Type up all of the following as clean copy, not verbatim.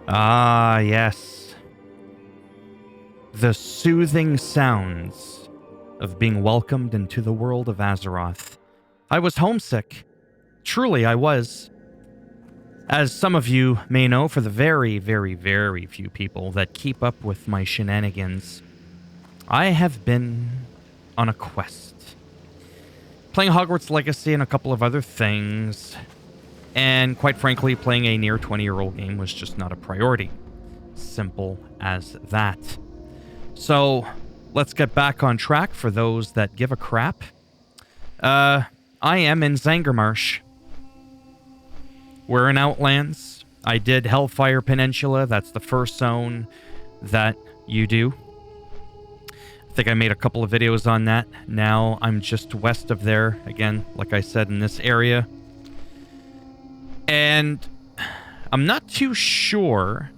Ah, yes. The soothing sounds of being welcomed into the world of Azeroth. I was homesick. Truly, I was. As some of you may know, for the very, very, very few people that keep up with my shenanigans, I have been on a quest. Playing Hogwarts Legacy and a couple of other things. And quite frankly, playing a near 20-year-old game was just not a priority. Simple as that. So, let's get back on track for those that give a crap. I am in Zangarmarsh. We're in Outlands. I did Hellfire Peninsula. That's the first zone that you do. I think I made a couple of videos on that. Now I'm just west of there. Again, like I said, in this area. And I'm not too sure.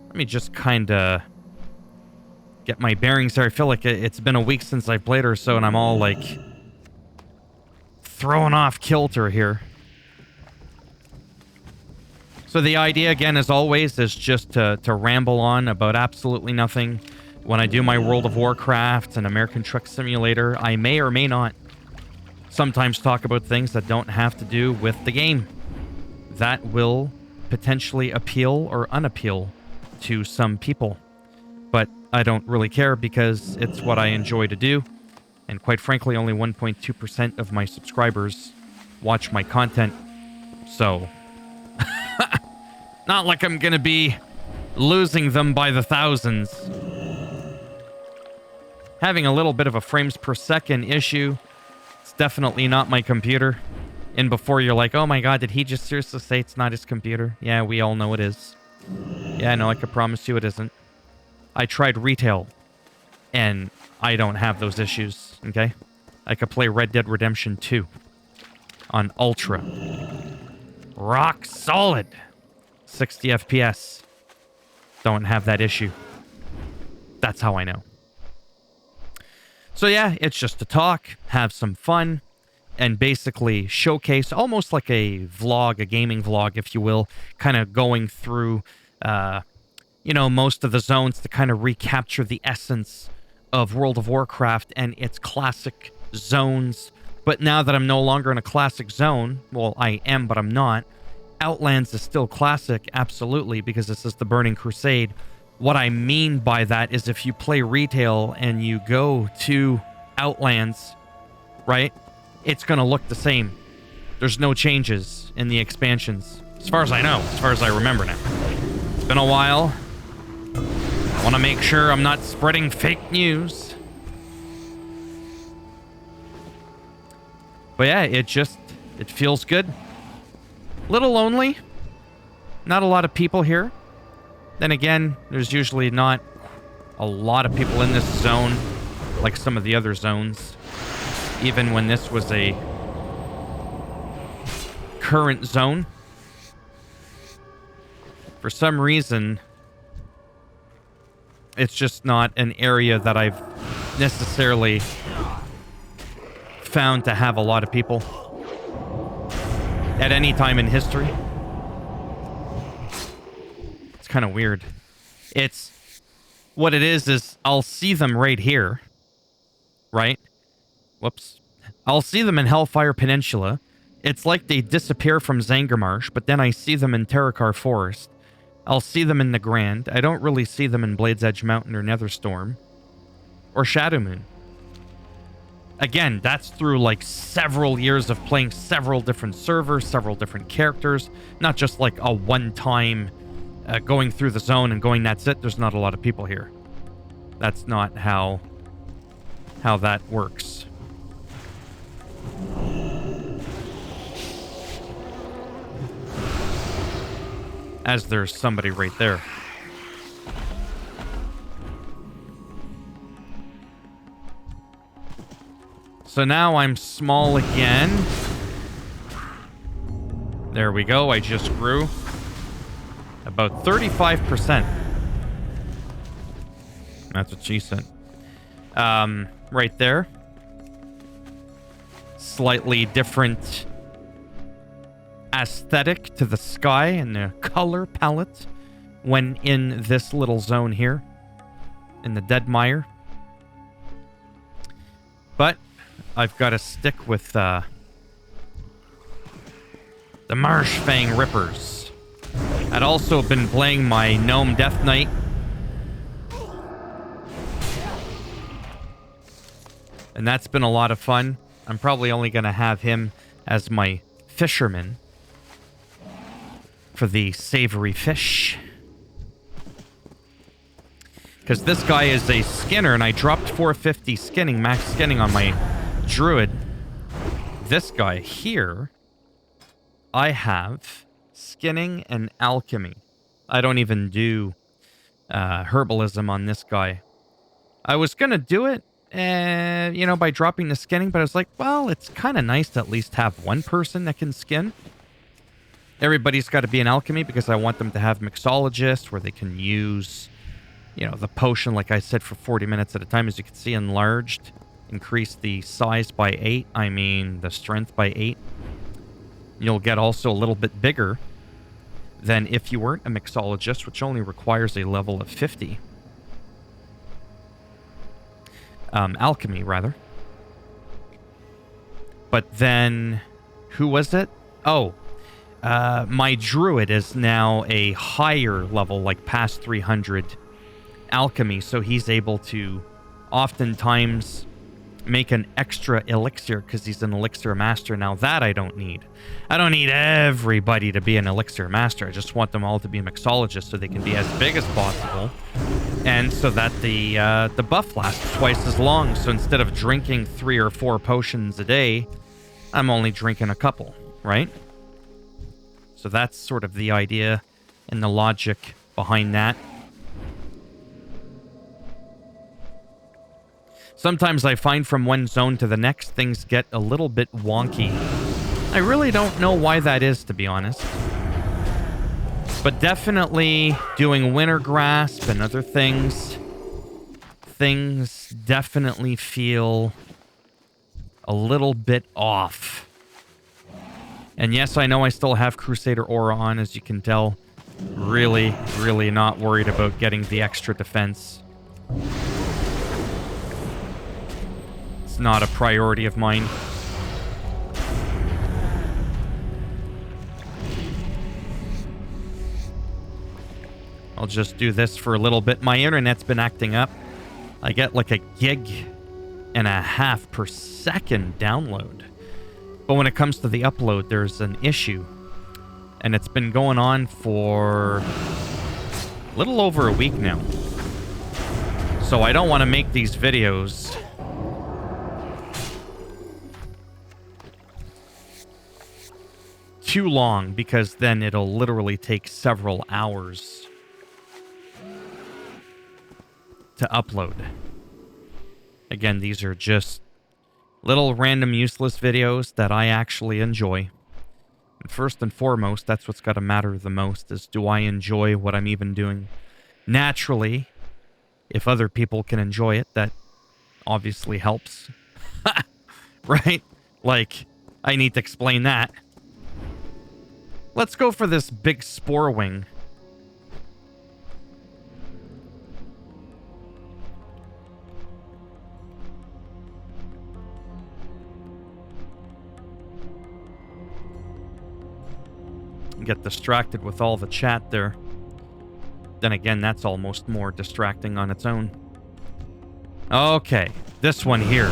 Let me just kind of get my bearings there. I feel like it's been a week since I've played or so, and I'm all like throwing off kilter here. So the idea, again, as always, is just to ramble on about absolutely nothing. When I do my World of Warcraft and American Truck Simulator, I may or may not sometimes talk about things that don't have to do with the game. That will potentially appeal or unappeal to some people. But I don't really care because it's what I enjoy to do. And quite frankly, only 1.2% of my subscribers watch my content. So, not like I'm going to be losing them by the thousands. Having a little bit of a frames per second issue. It's definitely not my computer. And before you're like, oh my god, did he just seriously say it's not his computer? Yeah, we all know it is. Yeah, no, I can promise you it isn't. I tried retail, and I don't have those issues, okay? I could play Red Dead Redemption 2 on Ultra. Rock solid. 60 FPS. Don't have that issue. That's how I know. So yeah, it's just to talk, have some fun, and basically showcase, almost like a vlog, a gaming vlog, if you will, kind of going through, you know, most of the zones to kind of recapture the essence of World of Warcraft and its classic zones. But now that I'm no longer in a classic zone, well, I am, but I'm not. Outlands is still classic, absolutely, because this is the Burning Crusade. What I mean by that is if you play retail and you go to Outlands, right, it's going to look the same. There's no changes in the expansions, as far as I know, as far as I remember now. It's been a while. I want to make sure I'm not spreading fake news. But yeah, it feels good. Little lonely. Not a lot of people here. Then again, there's usually not a lot of people in this zone like some of the other zones. Even when this was a current zone. For some reason, it's just not an area that I've necessarily found to have a lot of people at any time in history. It's kind of weird. It's what it is I'll see them right here, right? Whoops. I'll see them in Hellfire Peninsula. It's like they disappear from Zangarmarsh, but then I see them in Terrakar Forest. I'll see them in the Grand. I don't really see them in Blade's Edge Mountain or Netherstorm or Shadowmoon. Again, that's through like several years of playing several different servers, several different characters, not just like a one-time going through the zone and going, that's it, there's not a lot of people here. That's not how that works. As there's somebody right there. So now I'm small again. There we go. I just grew about 35%. That's what she said. Right there. Slightly different aesthetic to the sky and the color palette when in this little zone here in the Dead Mire. But I've got to stick with the Marshfang Rippers. I'd also been playing my Gnome Death Knight. And that's been a lot of fun. I'm probably only going to have him as my fisherman for the savory fish. Because this guy is a skinner, and I dropped 450 skinning, max skinning on my druid. This guy here, I have skinning and alchemy. I don't even do herbalism on this guy. I was going to do it, you know, by dropping the skinning, but I was like, well, it's kind of nice to at least have one person that can skin. Everybody's got to be an alchemy because I want them to have mixologists where they can use, you know, the potion, like I said, for 40 minutes at a time. As you can see, enlarged. Increase the size by 8. I mean, the strength by 8. You'll get also a little bit bigger than if you weren't a mixologist, which only requires a level of 50. Alchemy, rather. But then, who was it? Oh, my druid is now a higher level, like past 300 alchemy, so he's able to oftentimes make an extra elixir because he's an elixir master. Now that I don't need. I don't need everybody to be an elixir master. I just want them all to be mixologists so they can be as big as possible, and so that the buff lasts twice as long. So instead of drinking 3 or 4 potions a day, I'm only drinking a couple, right? So that's sort of the idea and the logic behind that. Sometimes I find from one zone to the next, things get a little bit wonky. I really don't know why that is, to be honest. But definitely doing Winter Grasp and other things, things definitely feel a little bit off. And yes, I know I still have Crusader Aura on, as you can tell. Really, really not worried about getting the extra defense. It's not a priority of mine. I'll just do this for a little bit. My internet's been acting up. I get like 1.5 GB per second download. But when it comes to the upload, there's an issue. And it's been going on for a little over a week now. So I don't want to make these videos too long, because then it'll literally take several hours to upload. Again, these are just little random useless videos that I actually enjoy. And first and foremost, that's what's got to matter the most, is do I enjoy what I'm even doing? Naturally, if other people can enjoy it, that obviously helps. Right? Like, I need to explain that. Let's go for this big spore wing. Get distracted with all the chat there. Then again, that's almost more distracting on its own. Okay, this one here.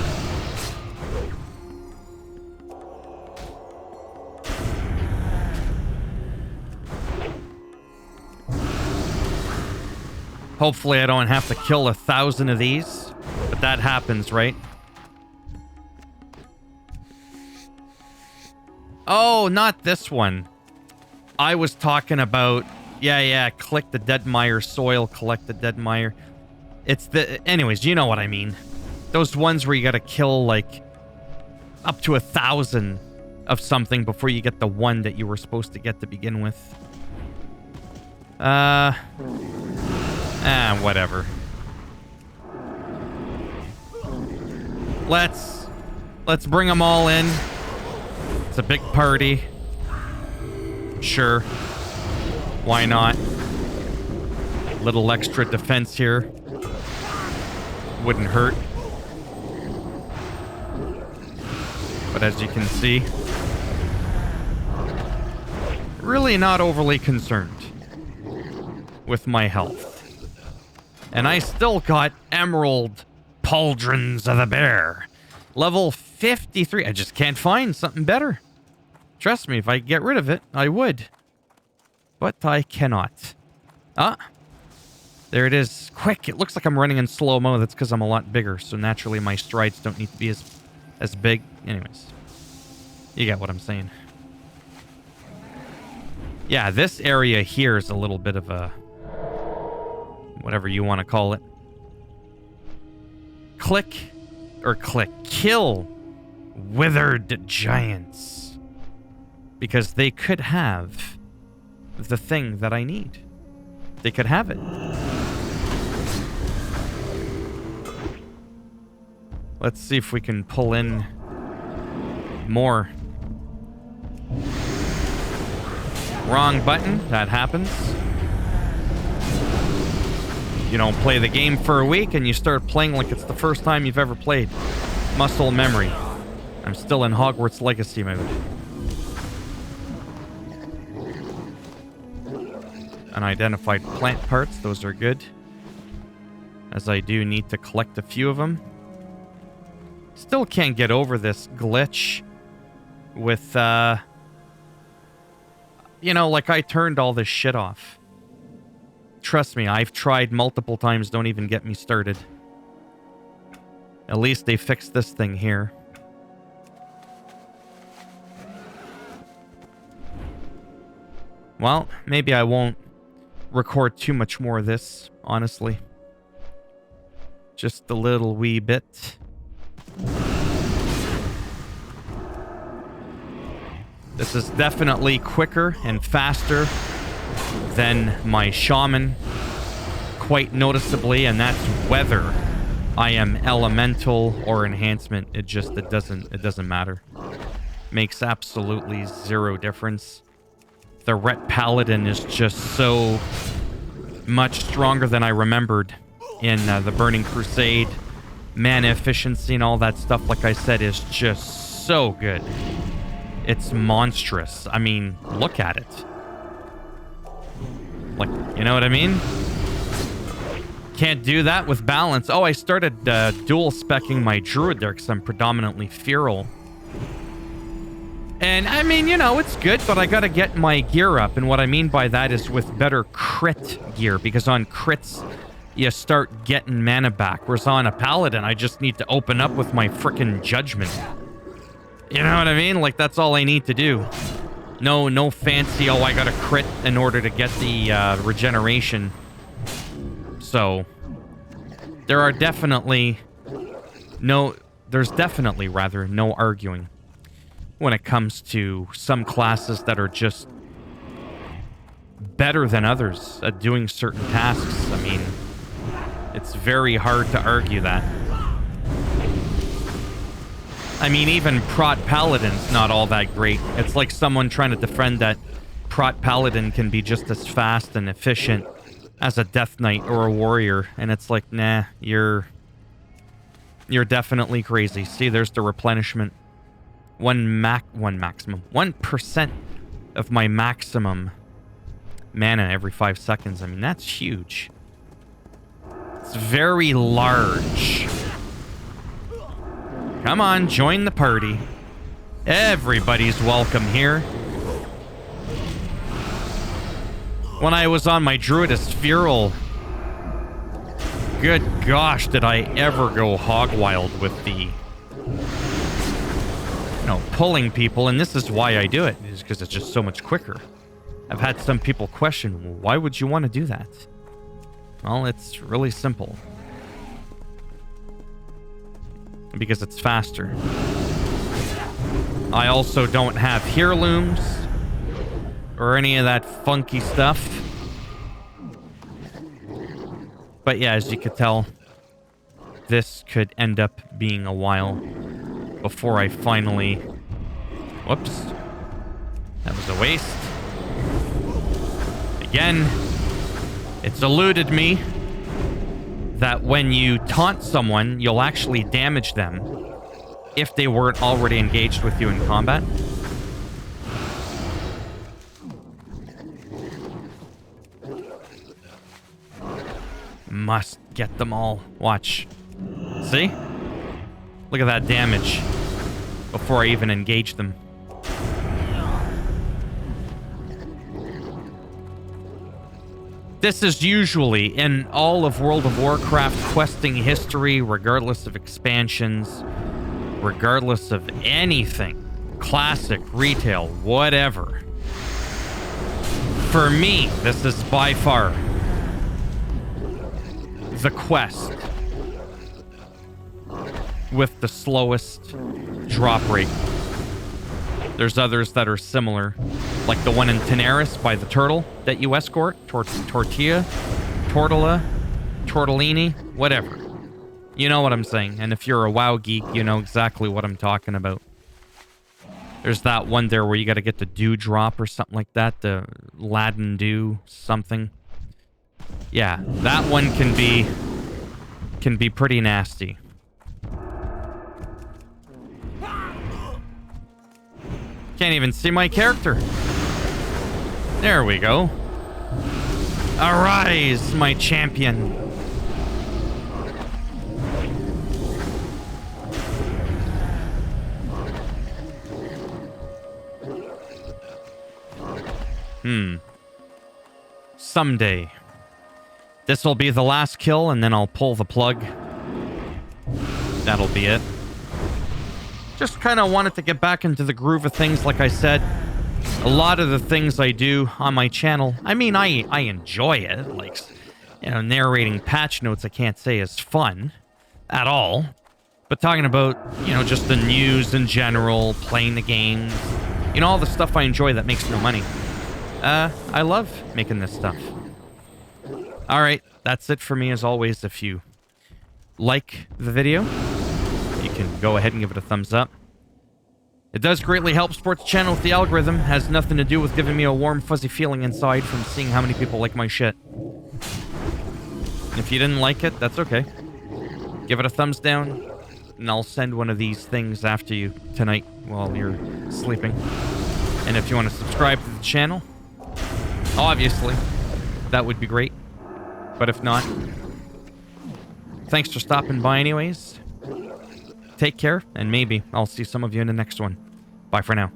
Hopefully I don't have to kill 1,000 of these, but that happens, right? Oh, not this one. I was talking about, yeah, click the Dead Mire soil, collect the Dead Mire. It's the, anyways, you know what I mean. Those ones where you gotta kill, like, up to 1,000 of something before you get the one that you were supposed to get to begin with. Whatever. Let's bring them all in. It's a big party. Sure. Why not? Little extra defense here. Wouldn't hurt. But as you can see, really not overly concerned with my health. And I still got Emerald Pauldrons of the Bear. Level 53. I just can't find something better. Trust me, if I could get rid of it, I would. But I cannot. Ah. There it is. Quick. It looks like I'm running in slow-mo. That's because I'm a lot bigger. So naturally my strides don't need to be as big. Anyways. You get what I'm saying. Yeah, this area here is a little bit of a... whatever you want to call it. Kill withered giants. Because they could have the thing that I need. They could have it. Let's see if we can pull in more. Wrong button. That happens. You don't play the game for a week and you start playing like it's the first time you've ever played. Muscle memory. I'm still in Hogwarts Legacy mode. Unidentified plant parts. Those are good. As I do need to collect a few of them. Still can't get over this glitch with, you know, like I turned all this shit off. Trust me, I've tried multiple times. Don't even get me started. At least they fixed this thing here. Well, maybe I won't record too much more of this, honestly. Just a little wee bit. This is definitely quicker and faster than my shaman, quite noticeably, and that's whether I am elemental or enhancement. It doesn't matter. Makes absolutely zero difference. The Ret Paladin is just so much stronger than I remembered in the Burning Crusade. Mana efficiency and all that stuff, like I said, is just so good. It's monstrous. I mean, look at it. Like, you know what I mean? Can't do that with balance. Oh, I started dual specking my druid there because I'm predominantly feral. And I mean, you know, it's good, but I gotta get my gear up. And what I mean by that is with better crit gear, because on crits, you start getting mana back. Whereas on a paladin, I just need to open up with my frickin' judgment. You know what I mean? Like, that's all I need to do. No fancy, oh, I gotta crit in order to get the regeneration. So, there's definitely no arguing when it comes to some classes that are just better than others at doing certain tasks. I mean, it's very hard to argue that. I mean, even Prot Paladin's not all that great. It's like someone trying to defend that Prot Paladin can be just as fast and efficient as a Death Knight or a Warrior. And it's like, nah, you're definitely crazy. See, there's the replenishment. 1% of my maximum mana every 5 seconds. I mean, that's huge. It's very large. Come on, join the party. Everybody's welcome here. When I was on my Druidist Feral, good gosh, did I ever go hog wild with the, you know, pulling people. And this is why I do it, is because it's just so much quicker. I've had some people question, well, why would you want to do that? Well, it's really simple. Because it's faster. I also don't have heirlooms or any of that funky stuff. But yeah, as you could tell, this could end up being a while before I finally... Whoops. That was a waste. again, it's eluded me that when you taunt someone, you'll actually damage them if they weren't already engaged with you in combat. Must get them all. Watch. See? Look at that damage before I even engage them. This is usually in all of World of Warcraft questing history, regardless of expansions, regardless of anything. Classic, retail, whatever. For me, this is by far the quest with the slowest drop rate. There's others that are similar, like the one in Tenaris by the turtle that you escort, Tortilla, Tortellini, whatever. You know what I'm saying. And if you're a WoW geek, you know exactly what I'm talking about. There's that one there where you got to get the dew drop or something like that, the Laden dew something. Yeah, that one can be pretty nasty. Can't even see my character. There we go. Arise, my champion. Someday. This will be the last kill, and then I'll pull the plug. That'll be it. Just kind of wanted to get back into the groove of things, like I said. A lot of the things I do on my channel, I mean, I enjoy it. Like, you know, narrating patch notes I can't say is fun at all. But talking about, you know, just the news in general, playing the games, you know, all the stuff I enjoy that makes no money. I love making this stuff. All right, that's it for me as always. If you like the video, you can go ahead and give it a thumbs up. It does greatly help support the channel with the algorithm. Has nothing to do with giving me a warm, fuzzy feeling inside from seeing how many people like my shit. If you didn't like it, that's okay. Give it a thumbs down, and I'll send one of these things after you tonight while you're sleeping. And if you want to subscribe to the channel, obviously, that would be great. But if not, thanks for stopping by anyways. Take care, and maybe I'll see some of you in the next one. Bye for now.